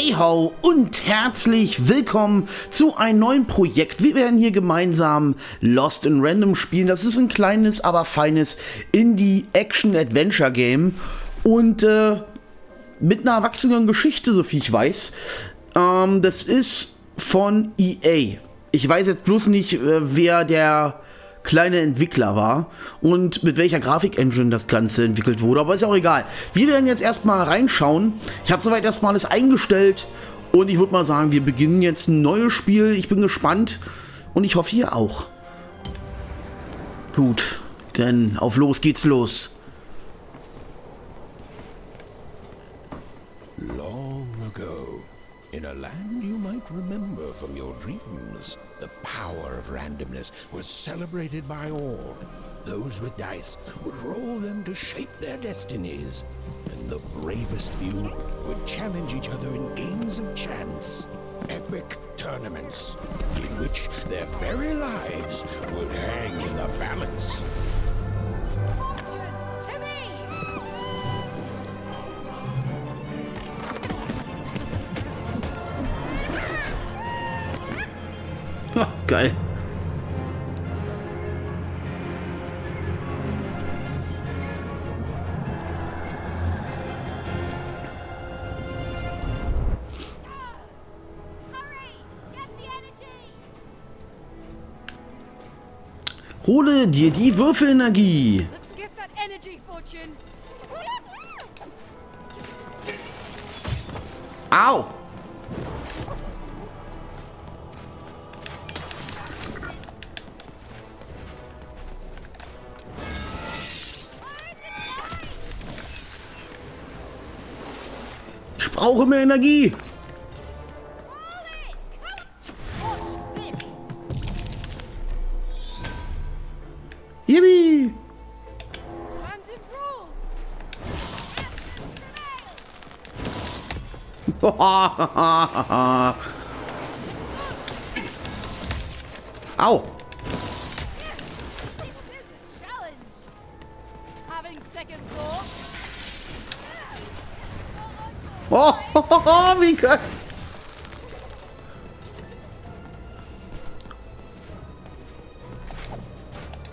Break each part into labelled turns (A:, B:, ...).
A: Hey ho und herzlich willkommen zu einem neuen Projekt. Wir werden hier gemeinsam Lost in Random spielen. Das ist ein kleines, aber feines Indie-Action-Adventure-Game und mit einer erwachsenen Geschichte, so viel ich weiß. Das ist von EA. Ich weiß jetzt bloß nicht, wer der kleine Entwickler war und mit welcher Grafik-Engine das Ganze entwickelt wurde, aber ist ja auch egal. Wir werden jetzt erstmal reinschauen. Ich habe soweit erstmal alles eingestellt und ich würde mal sagen, wir beginnen jetzt ein neues Spiel. Ich bin gespannt und ich hoffe, ihr auch. Gut, denn auf los geht's los.
B: Long ago, in a land you might remember from your dreams, the power of randomness was celebrated by all. Those with dice would roll them to shape their destinies, and the bravest few would challenge each other in games of chance. Epic tournaments, in which their very lives would hang in the balance.
A: Geil. Hole dir die Würfelenergie. Au! Ich brauche mehr Energie. Yippie! Au! Oh, wie geil!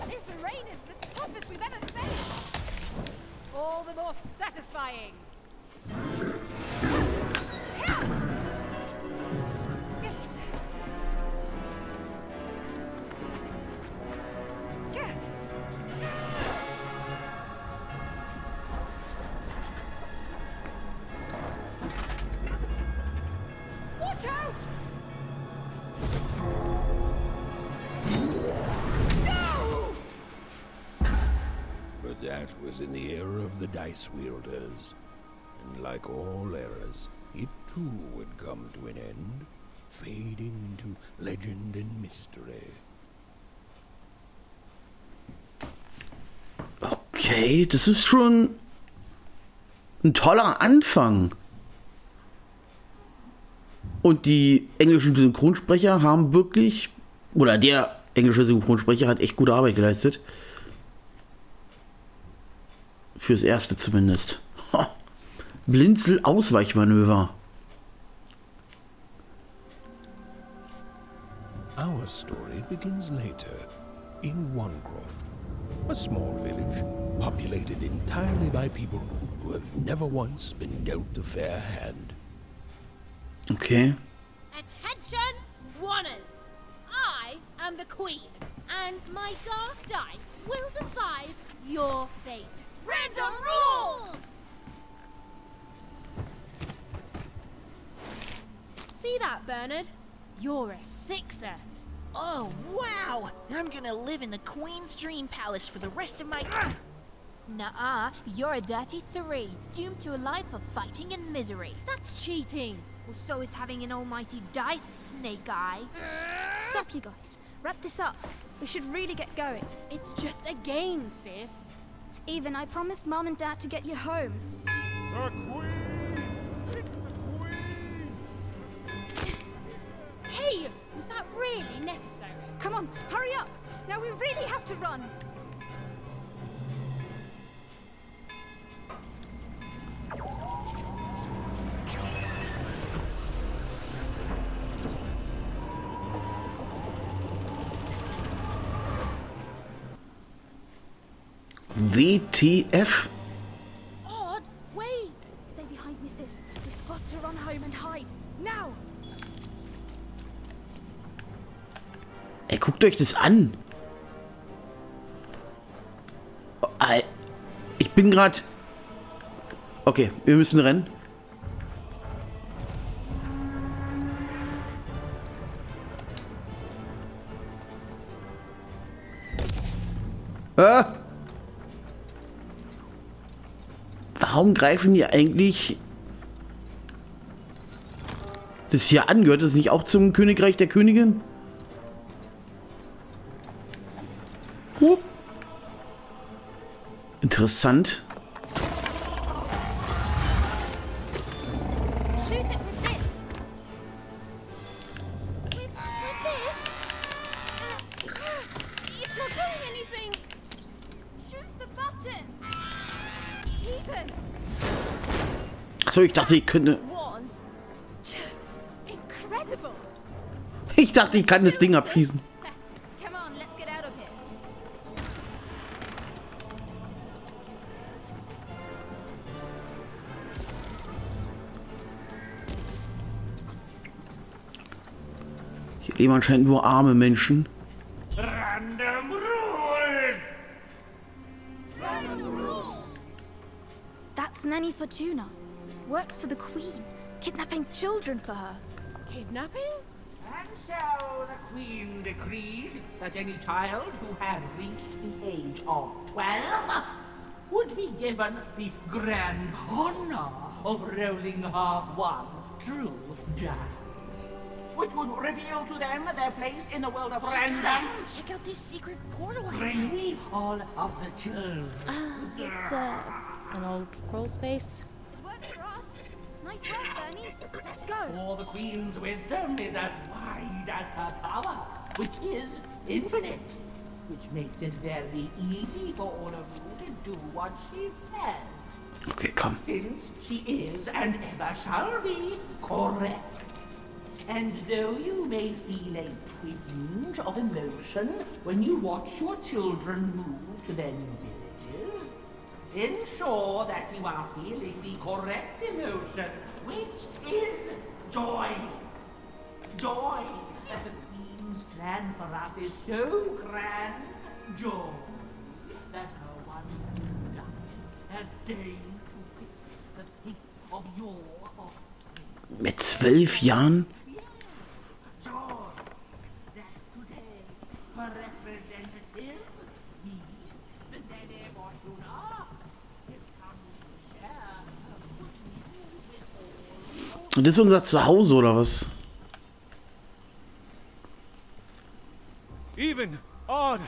C: This arena is the toughest we've ever faced. All the more satisfying.
B: But that was in the era of the dice wielders. And like all eras, it too would come to an end, fading into legend and mystery.
A: Okay, das ist schon ein toller Anfang. Und die englischen Synchronsprecher haben wirklich, oder der englische Synchronsprecher hat echt gute Arbeit geleistet. Fürs Erste zumindest. Blinzel-Ausweichmanöver.
B: Our story begins later, in Wanecroft, a small village populated entirely by people who have never once been dealt a fair hand.
A: Okay.
C: Attention, Wanners! I am the Queen, and my dark dice will decide your fate. Random rules! See that, Bernard? You're a sixer.
D: Oh, wow! I'm gonna live in the Queen's Dream Palace for the rest of my...
E: Nuh-uh, you're a dirty 3, doomed to a life of fighting and misery.
C: That's cheating.
E: Well, so is having an almighty dice, Snake Eye.
F: Stop, you guys. Wrap this up. We should really get going.
C: It's just a game, sis.
F: Even, I promised Mom and Dad to get you home.
G: The Queen! It's the Queen!
C: Hey, was that really necessary?
F: Come on, hurry up! Now we really have to run!
A: WTF?
C: Odd, wait!
F: Stay behind, missus. We've got to run home and hide. Now!
A: Ey, guckt euch das an. Ich bin gerade... Okay, wir müssen rennen. Warum greifen die eigentlich das hier an? Gehört das nicht auch zum Königreich der Königin? Interessant.
C: Shoot it with this! With this? It's not doing anything!
F: Shoot the button! Ethan!
A: So, ich dachte, ich könnte...
F: Was incredible!
A: Ich dachte, ich kann das Ding abschießen.
F: Come on, let's get out of here.
A: Hier leben anscheinend nur arme Menschen.
G: Random rules!
F: That's Nanny Fortuna. Works for the Queen, kidnapping children for her.
C: Kidnapping?
H: And so the Queen decreed that any child who had reached the age of 12 would be given the grand honor of rolling her one true dice, which would reveal to them their place in the world of random.
D: Check out this secret portal.
H: Bring me all of the children.
C: It's an old crawl space.
F: It works for us. Nice work, Bernie. Let's go.
H: For the Queen's wisdom is as wide as her power, which is infinite, which makes it very easy for all of you to do what she says,
A: Okay, komm.
H: since she is and ever shall be correct. And though you may feel a twinge of emotion when you watch your children move to their new villages, ensure that you are feeling the correct emotion, which is joy. Joy that the Queen's plan for us is so grand. Joy that her one true dice has deigned to fix the fate of your offspring.
A: Mit 12 Jahren?
H: Joy that today her representative, me, the Nene Fortuna, is come to share her good news with all.
A: Und das ist unser Zuhause, oder was?
G: Even! Odd!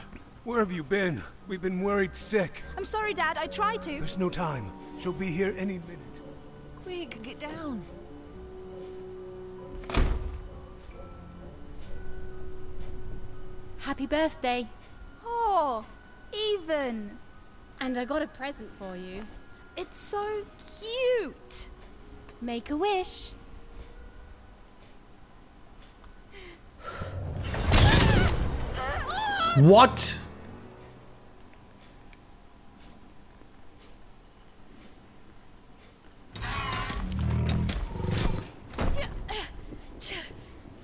G: Where have you been? We've been worried sick.
F: I'm sorry, Dad. I tried to.
G: There's no time. She'll be here any minute.
D: Quick, get down.
C: Happy birthday.
F: Oh, Even.
C: And I got a present for you.
F: It's so cute.
C: Make a wish.
A: What?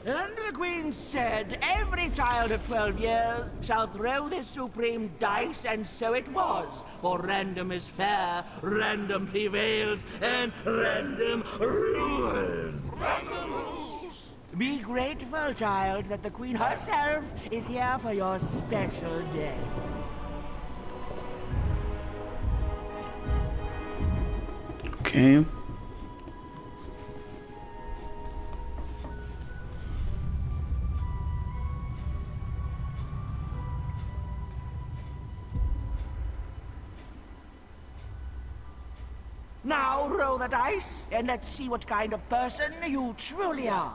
H: And the Queen said, every child of 12 years shall throw this supreme dice, and so it was. For random is fair, random prevails, and random rules. Random rules! Be grateful, child, that the Queen herself is here for your special day.
A: Okay.
H: Now roll the dice, and let's see what kind of person you truly are.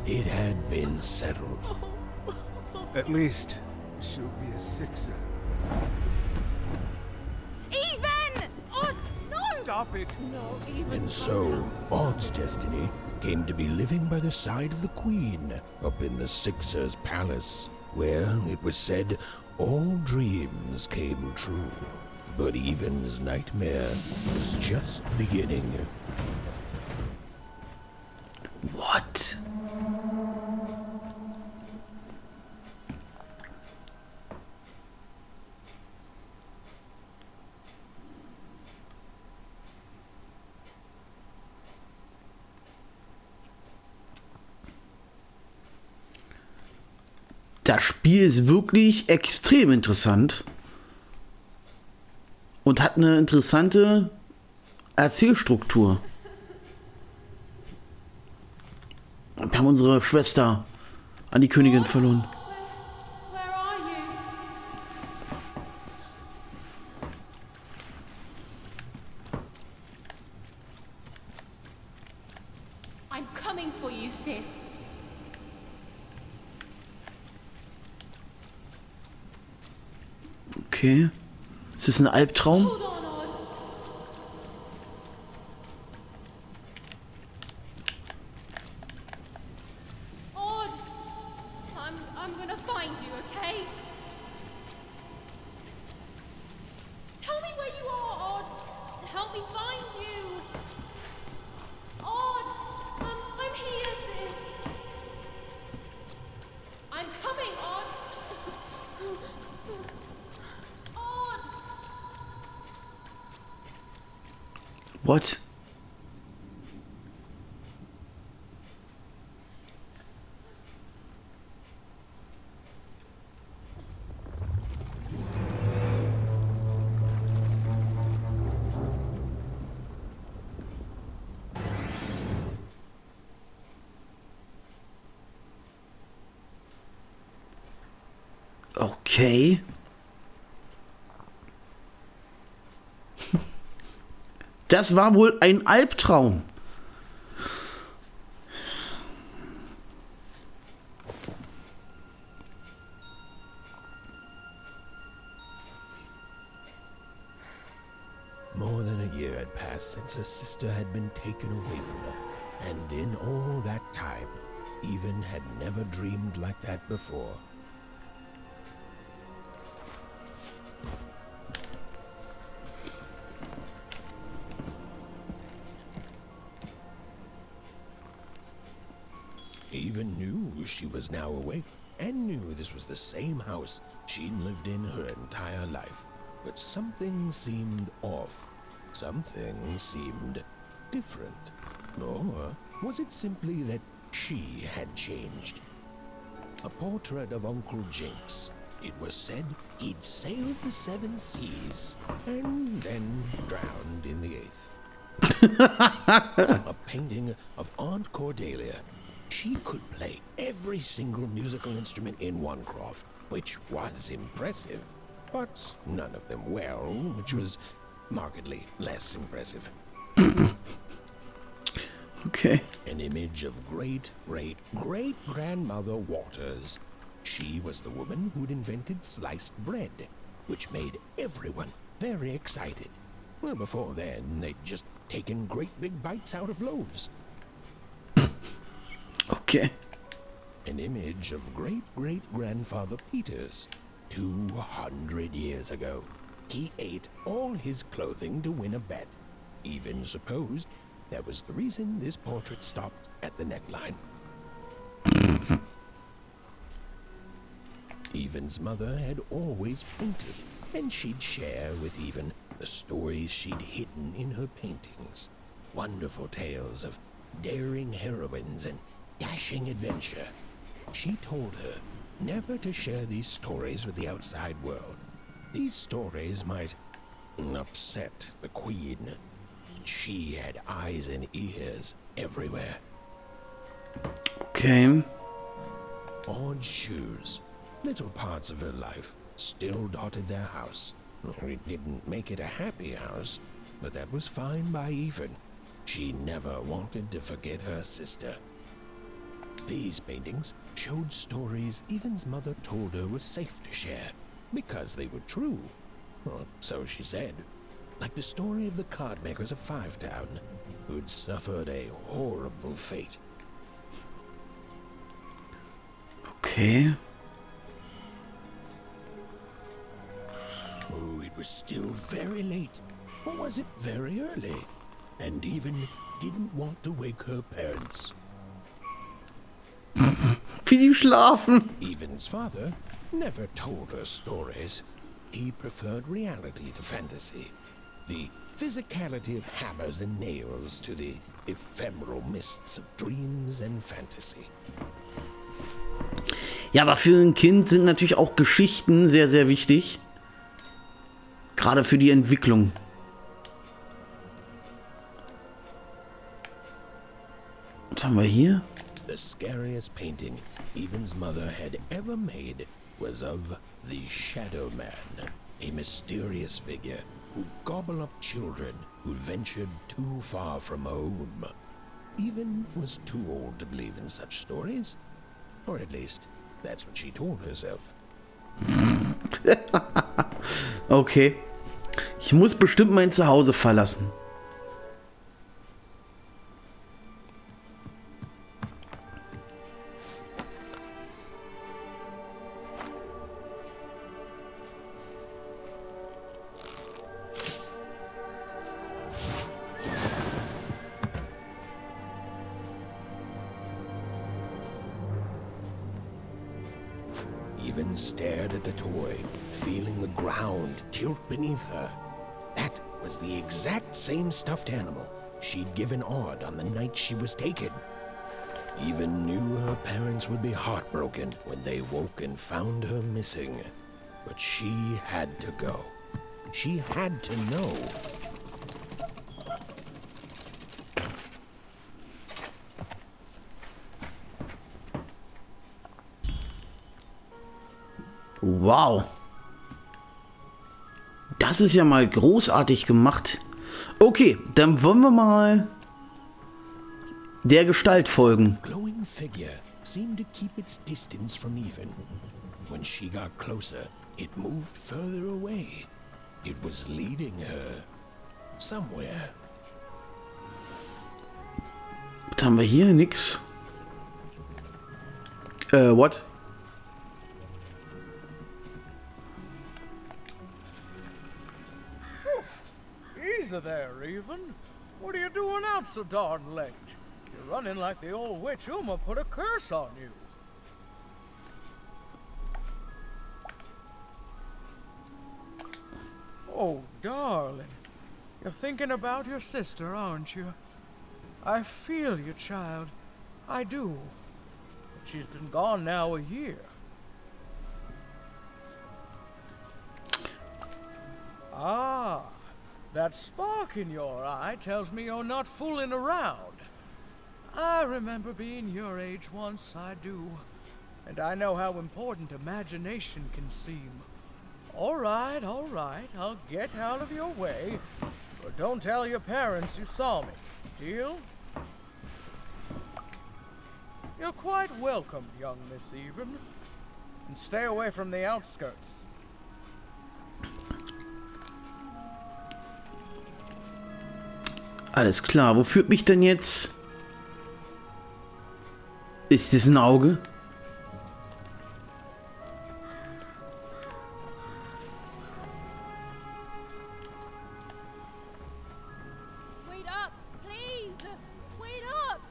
B: It had been settled.
G: At least, she'll be a sixer.
F: Even!
G: stop it.
H: No, even
B: And so, Odd's destiny came to be living by the side of the Queen up in the Sixer's palace, where it was said all dreams came true. But Even's nightmare was just beginning.
A: What? Das Spiel ist wirklich extrem interessant und hat eine interessante Erzählstruktur. Wir haben unsere Schwester an die Königin verloren.
C: Where are you? I'm coming for you, sis.
A: Okay. Ist das ein Albtraum?
C: Hold on, Odd. Odd, I'm gonna find you, okay? Tell me where you are, Odd. Help me find you. Odd, I'm here, sis. I'm coming, Odd. Odd.
A: What? Okay. Das war wohl ein Albtraum.
B: More than a year had passed since her sister had been taken away from her, and in all that time, Even had never dreamed like that before. Even knew she was now awake, and knew this was the same house she'd lived in her entire life. But something seemed off. Something seemed different. Or was it simply that she had changed? A portrait of Uncle Jinx. It was said he'd sailed the 7 seas and then drowned in the 8th. A painting of Aunt Cordelia. She could play every single musical instrument in Onecroft, which was impressive, but none of them well, which was markedly less impressive.
A: Okay.
B: An image of great-great-great-grandmother Waters. She was the woman who'd invented sliced bread, which made everyone very excited. Well, before then, they'd just taken great big bites out of loaves.
A: Okay.
B: An image of great-great-grandfather Peters. 200 years ago, he ate all his clothing to win a bet. Even supposed that was the reason this portrait stopped at the neckline. Even's mother had always painted, and she'd share with Even the stories she'd hidden in her paintings. Wonderful tales of daring heroines and dashing adventure. She told her never to share these stories with the outside world. These stories might upset the Queen. She had eyes and ears everywhere.
A: Okay.
B: Odd shoes, little parts of her life, still dotted their house. It didn't make it a happy house, but that was fine by Even. She never wanted to forget her sister. These paintings showed stories Even's mother told her was safe to share, because they were true. Or so she said. like the story of the card makers of Five Town, who'd suffered a horrible fate.
A: Okay.
B: Oh, it was still very late. Or was it very early? And even didn't want to wake her parents.
A: Wie die schlafen.
B: Even's father never told her stories. He preferred reality to fantasy. The physicality of hammers and nails to the ephemeral mists of dreams and fantasy.
A: Ja, aber für ein Kind sind natürlich auch Geschichten sehr, sehr wichtig. Gerade für die Entwicklung. Was haben wir hier?
B: The scariest painting Even's mother had ever made was of the Shadow Man, a mysterious figure who'd gobble up children who'd ventured too far from home. Even was too old to believe in such stories, or at least that's what she told herself.
A: Okay. Ich muss bestimmt mein Zuhause verlassen.
B: Even stared at the toy, feeling the ground tilt beneath her. That was the exact same stuffed animal she'd given Odd on the night she was taken. Even knew her parents would be heartbroken when they woke and found her missing. But she had to go. She had to know.
A: Wow. Das ist ja mal großartig gemacht. Okay, dann wollen wir mal der Gestalt folgen.
B: Glowing figure seemed to keep its distance from Even. When she got closer, it moved further away. It was leading her somewhere.
A: Was haben wir hier? Nix. What?
I: Easy there, Even. What are you doing out so darn late? You're running like the old witch Uma put a curse on you. Oh, darling. You're thinking about your sister, aren't you? I feel you, child. I do. But she's been gone now a year. Ah. That spark in your eye tells me you're not fooling around. I remember being your age once, I do. And I know how important imagination can seem. All right, I'll get out of your way. But don't tell your parents you saw me. Deal? You're quite welcome, young Miss Even. And stay away from the outskirts.
A: Alles klar, wo führt mich denn jetzt? Ist das ein Auge?
C: Wait up, please! Wait up!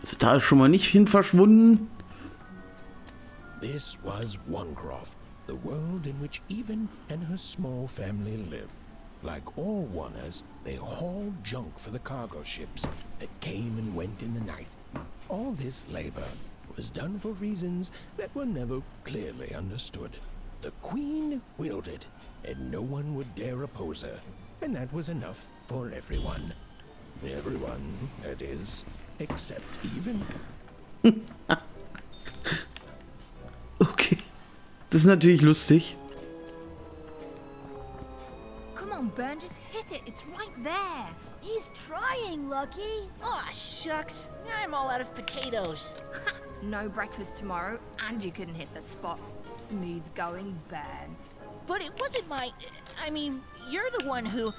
A: Also da ist schon mal nicht hin verschwunden.
B: This was Onecroft, the world in which Even and her small family lived. Like all Oners, they hauled junk for the cargo ships that came and went in the night. All this labor was done for reasons that were never clearly understood. The Queen willed it, and no one would dare oppose her, and that was enough for everyone. Everyone, that is, except Even.
A: Okay, das ist natürlich lustig.
F: Burn, just hit it. It's right there.
C: He's trying, Lucky.
D: Aw, shucks. I'm all out of potatoes.
F: No breakfast tomorrow, and you couldn't hit the spot. Smooth going, Burn.
D: But But it wasn't my... I mean, you're the one who...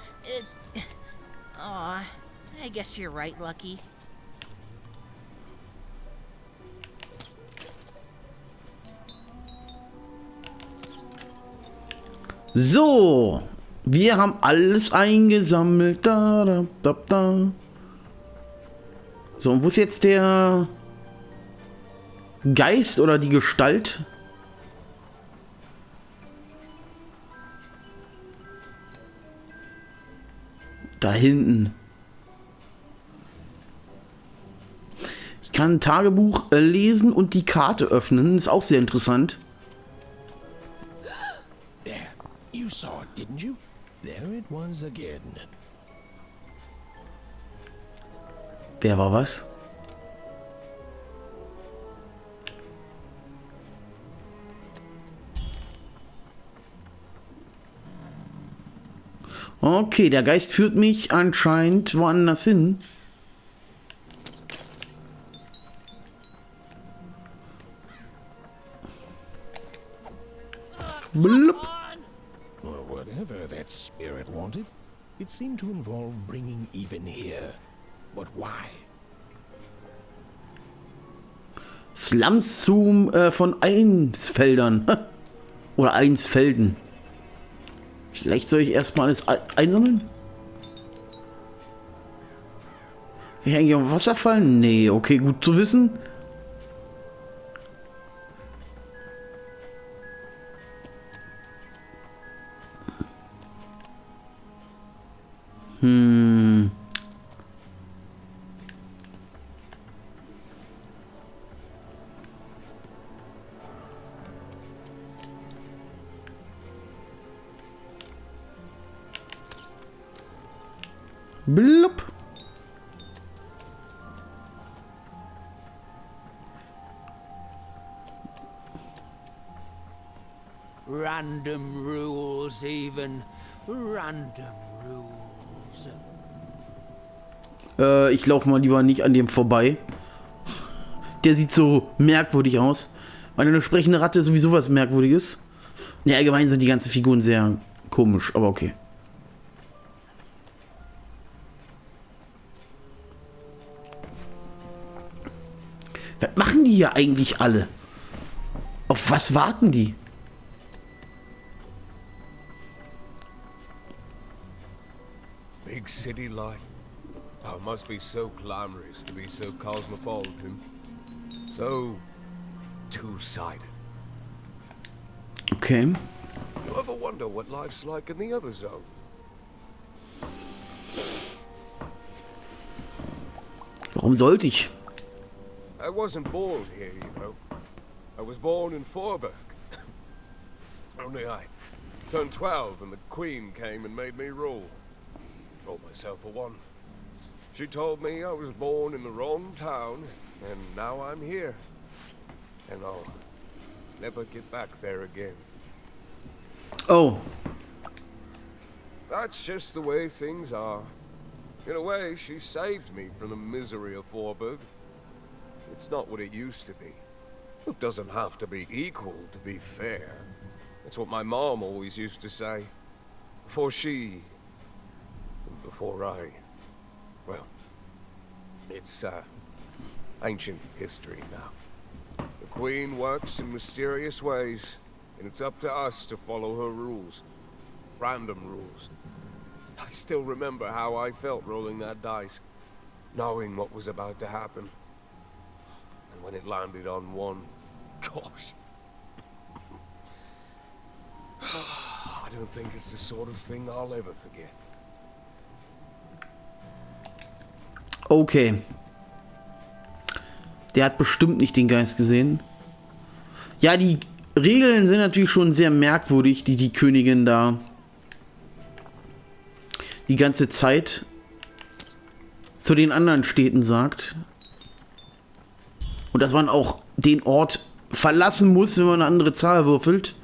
D: Aw, I guess you're right, Lucky.
A: So, wir haben alles eingesammelt. Da, da, da, da. So, und wo ist jetzt der Geist oder die Gestalt? Da hinten. Ich kann ein Tagebuch lesen und die Karte öffnen. Ist auch sehr interessant.
B: There, you saw it, didn't you? There it was again.
A: Wer war was? Okay, der Geist führt mich anscheinend woanders hin. Blub.
B: Or whatever that spirit wanted, it seemed to involve bringing even here. But why?
A: Slums von Einsfeldern. Oder Einsfelden. Vielleicht soll ich erstmal alles einsammeln? Kann ich eigentlich auf Wasser fallen? Nee, okay, gut zu wissen. Blub.
H: Random rules, even. Random rules.
A: Ich laufe mal lieber nicht an dem vorbei. Der sieht so merkwürdig aus. Weil eine sprechende Ratte ist sowieso was Merkwürdiges. Ne, allgemein sind die ganzen Figuren sehr komisch, aber okay. Was machen die hier eigentlich alle? Auf was warten die?
G: Big city life. Oh, it must be so glamorous to be so cosmopolitan. So two-sided.
A: Okay.
G: You ever wonder what life's like in the other zones?
A: Warum sollte ich?
G: I wasn't born here, you know. I was born in Fordere. Only I turned 12 and the Queen came and made me rule. Brought myself a one. She told me I was born in the wrong town, and now I'm here. And I'll never get back there again.
A: Oh.
G: That's just the way things are. In a way, she saved me from the misery of Fordere. It's not what it used to be. It doesn't have to be equal to be fair. That's what my mom always used to say. Before she... before I... well... it's, ancient history now. The Queen works in mysterious ways, and it's up to us to follow her rules. Random rules. I still remember how I felt rolling that dice, knowing what was about to happen. And when it landed on one, gosh. I don't think it's the sort of thing I'll ever forget.
A: Okay. Der hat bestimmt nicht den Geist gesehen. Ja, die Regeln sind natürlich schon sehr merkwürdig, die die Königin da die ganze Zeit zu den anderen Städten sagt. Und dass man auch den Ort verlassen muss, wenn man eine andere Zahl würfelt.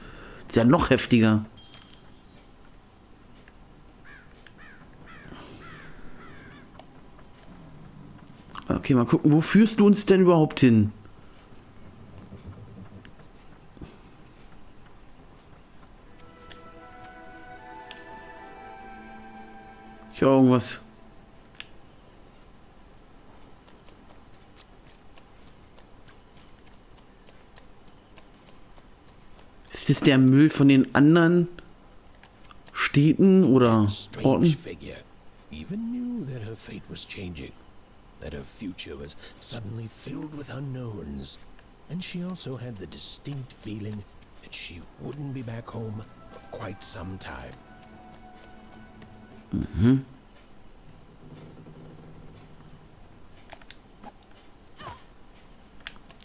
A: Ist ja noch heftiger. Okay, mal gucken, wo führst du uns denn überhaupt hin? Ich höre irgendwas. Ist das der Müll von den anderen Städten oder Orten?
B: Figure even knew that her fate was changing, that her future was suddenly filled with unknowns, and she also had the distinct feeling that she wouldn't be back home for quite some time.
A: Mhm.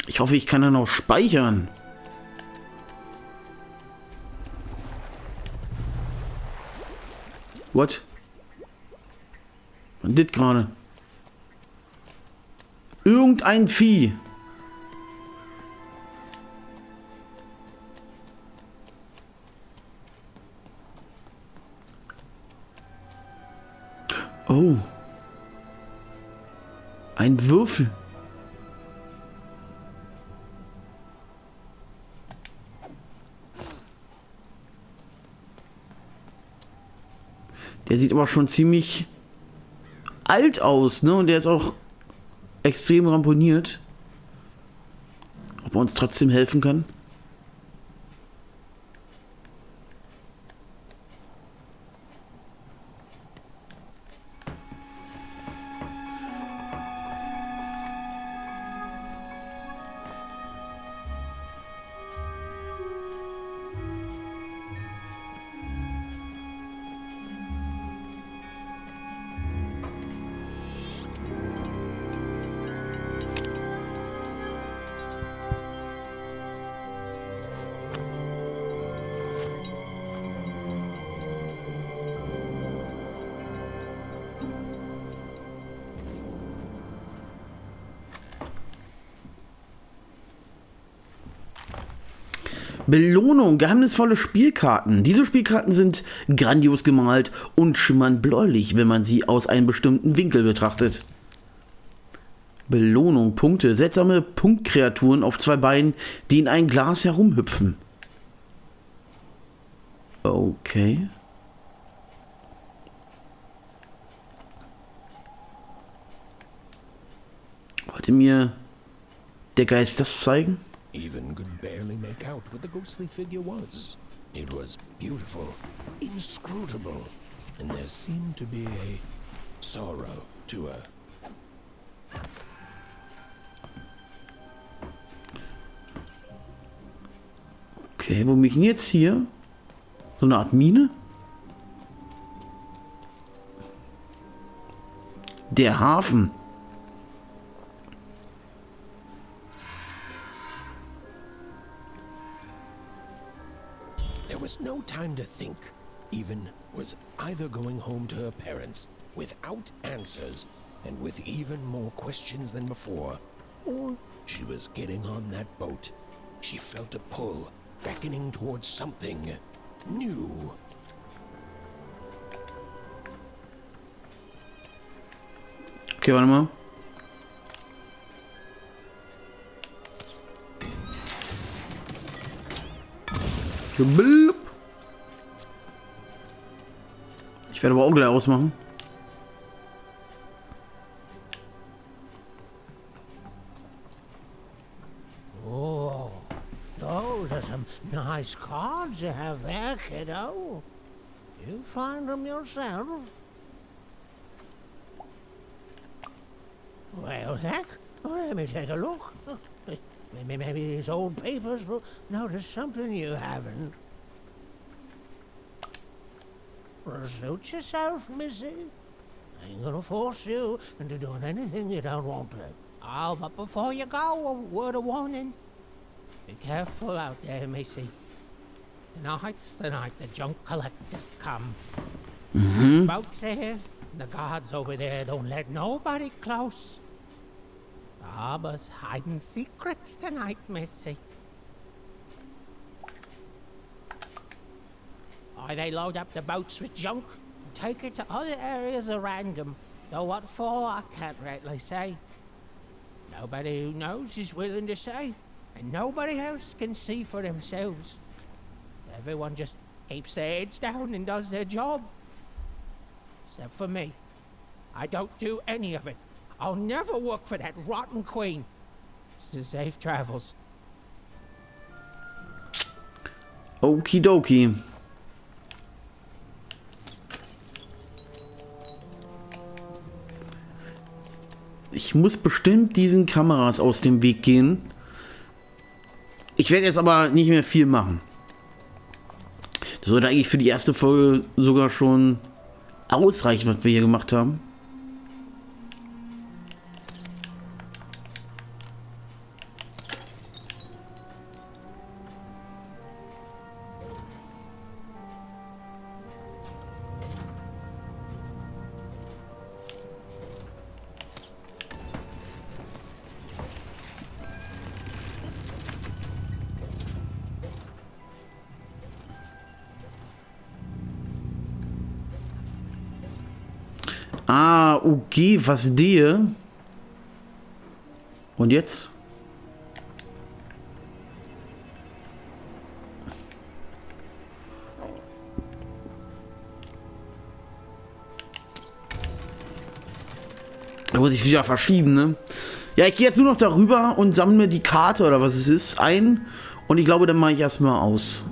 A: Ich hoffe, ich kann dann auch speichern. What? Was ist das gerade? Irgendein Vieh. Oh. Ein Würfel. Der sieht aber schon ziemlich alt aus, ne? Und der ist auch extrem ramponiert. Ob er uns trotzdem helfen kann? Belohnung, geheimnisvolle Spielkarten. Diese Spielkarten sind grandios gemalt und schimmern bläulich, wenn man sie aus einem bestimmten Winkel betrachtet. Belohnung, Punkte, seltsame Punktkreaturen auf zwei Beinen, die in ein Glas herumhüpfen. Okay. Wollte mir der Geist das zeigen?
B: Even could barely make out what the ghostly figure was. It was beautiful, inscrutable, and there seemed to be a sorrow to her.
A: Okay, wo bin ich denn jetzt hier? So eine Art Mine? Der Hafen.
B: There was no time to think. Even was either going home to her parents without answers and with even more questions than before, or she was getting on that boat. She felt a pull, beckoning towards something new.
A: Okay, warte mal. Ich werde aber auch gleich ausmachen.
J: Oh, those are some nice cards you have there, kiddo. You find them yourself? Well, heck, let me take a look. Maybe these old papers will notice something you haven't. Suit yourself, missy. I ain't gonna force you into doing anything you don't want to. Oh, but before you go, a word of warning. Be careful out there, missy. Tonight's the night the junk collectors come. Boats here, the guards over there don't let nobody close. Barbara's hiding secrets tonight, missy. They load up the boats with junk and take it to other areas of Random. Though what for, I can't rightly say. Nobody who knows is willing to say, and nobody else can see for themselves. Everyone just keeps their heads down and does their job. Except for me. I don't do any of it. I'll never work for that rotten queen. Safe travels.
A: Okidoki. Ich muss bestimmt diesen Kameras aus dem Weg gehen. Ich werde jetzt aber nicht mehr viel machen. Das sollte eigentlich für die erste Folge sogar schon ausreichen, was wir hier gemacht haben. Ah, okay, verstehe. Und jetzt? Da muss ich wieder verschieben, ne? Ja, ich gehe jetzt nur noch darüber und sammle mir die Karte oder was es ist ein. Und ich glaube, dann mache ich erstmal aus.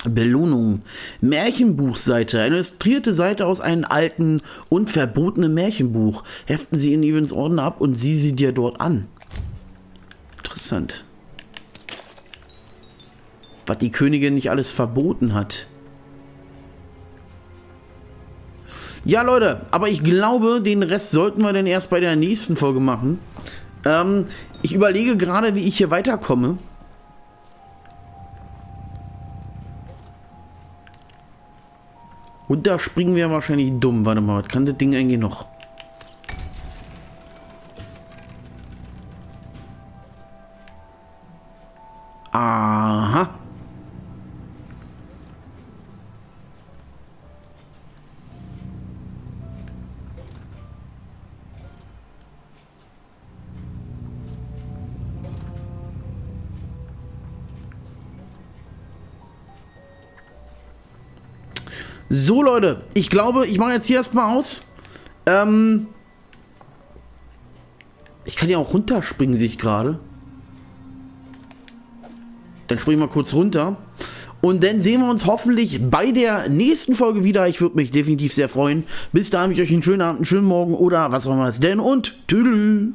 A: Belohnung. Märchenbuchseite. Eine illustrierte Seite aus einem alten und verbotenen Märchenbuch. Heften Sie in Evans Ordner ab und sieh sie dir dort an. Interessant. Was die Königin nicht alles verboten hat. Ja, Leute, aber ich glaube, den Rest sollten wir dann erst bei der nächsten Folge machen. Ich überlege gerade, wie ich hier weiterkomme. Und da springen wir wahrscheinlich dumm. Warte mal, was kann das Ding eigentlich noch? Aha. So, Leute, ich glaube, ich mache jetzt hier erstmal aus. Ich kann ja auch runterspringen, sehe ich gerade. Dann springen wir kurz runter. Und dann sehen wir uns hoffentlich bei der nächsten Folge wieder. Ich würde mich definitiv sehr freuen. Bis dahin, ich euch einen schönen Abend, einen schönen Morgen oder was auch immer es denn. Und tschüss.